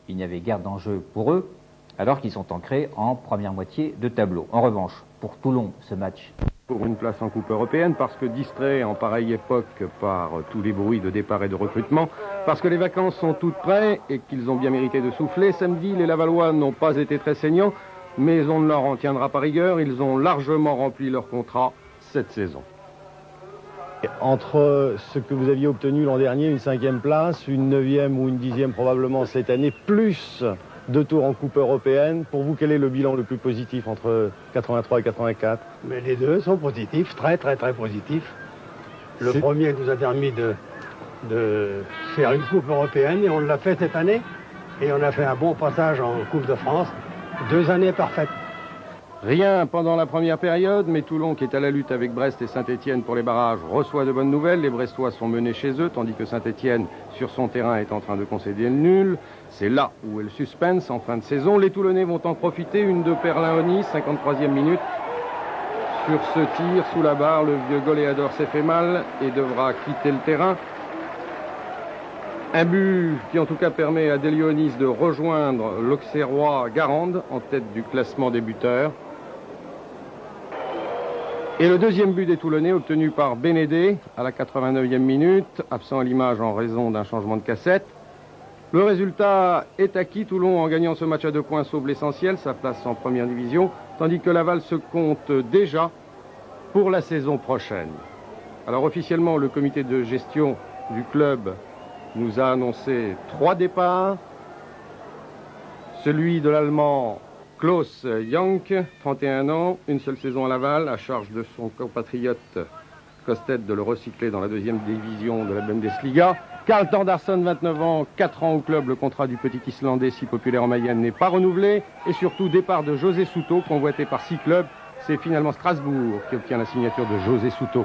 il n'y avait guère d'enjeu pour eux, alors qu'ils sont ancrés en première moitié de tableau. En revanche, pour Toulon, ce match... Pour une place en Coupe européenne, parce que distrait en pareille époque par tous les bruits de départ et de recrutement, parce que les vacances sont toutes prêtes et qu'ils ont bien mérité de souffler, samedi, les Lavallois n'ont pas été très saignants, mais on ne leur en tiendra pas rigueur, ils ont largement rempli leur contrat cette saison. Entre ce que vous aviez obtenu l'an dernier, une 5e place, une 9e ou une 10e probablement cette année, plus 2 tours en Coupe européenne, pour vous, quel est le bilan le plus positif entre 83 et 84? Mais les deux sont positifs, très positifs. Le premier nous a permis de faire une Coupe européenne et on l'a fait cette année. Et on a fait un bon passage en Coupe de France. 2 années parfaites. Rien pendant la première période, mais Toulon, qui est à la lutte avec Brest et Saint-Étienne pour les barrages, reçoit de bonnes nouvelles. Les Brestois sont menés chez eux, tandis que Saint-Étienne, sur son terrain, est en train de concéder le nul. C'est là où est le suspense en fin de saison. Les Toulonnais vont en profiter. Une de Perlin-Oni, 53e minute. Sur ce tir, sous la barre, le vieux goléador s'est fait mal et devra quitter le terrain. Un but qui en tout cas permet à Delionis de rejoindre l'Auxerrois Garande en tête du classement des buteurs. Et le deuxième but des Toulonnais obtenu par Bénédé à la 89e minute, absent à l'image en raison d'un changement de cassette. Le résultat est acquis. Toulon, en gagnant ce match à 2 points, sauve l'essentiel, sa place en première division, tandis que Laval se compte déjà pour la saison prochaine. Alors officiellement, le comité de gestion du club nous a annoncé 3 départs. Celui de l'Allemand Klaus Jank, 31 ans, une seule saison à Laval, à charge de son compatriote Kostet de le recycler dans la 2e division de la Bundesliga. Karl Thordarson, 29 ans, 4 ans au club. Le contrat du petit Islandais, si populaire en Mayenne, n'est pas renouvelé. Et surtout, départ de José Souto, convoité par 6 clubs. C'est finalement Strasbourg qui obtient la signature de José Souto.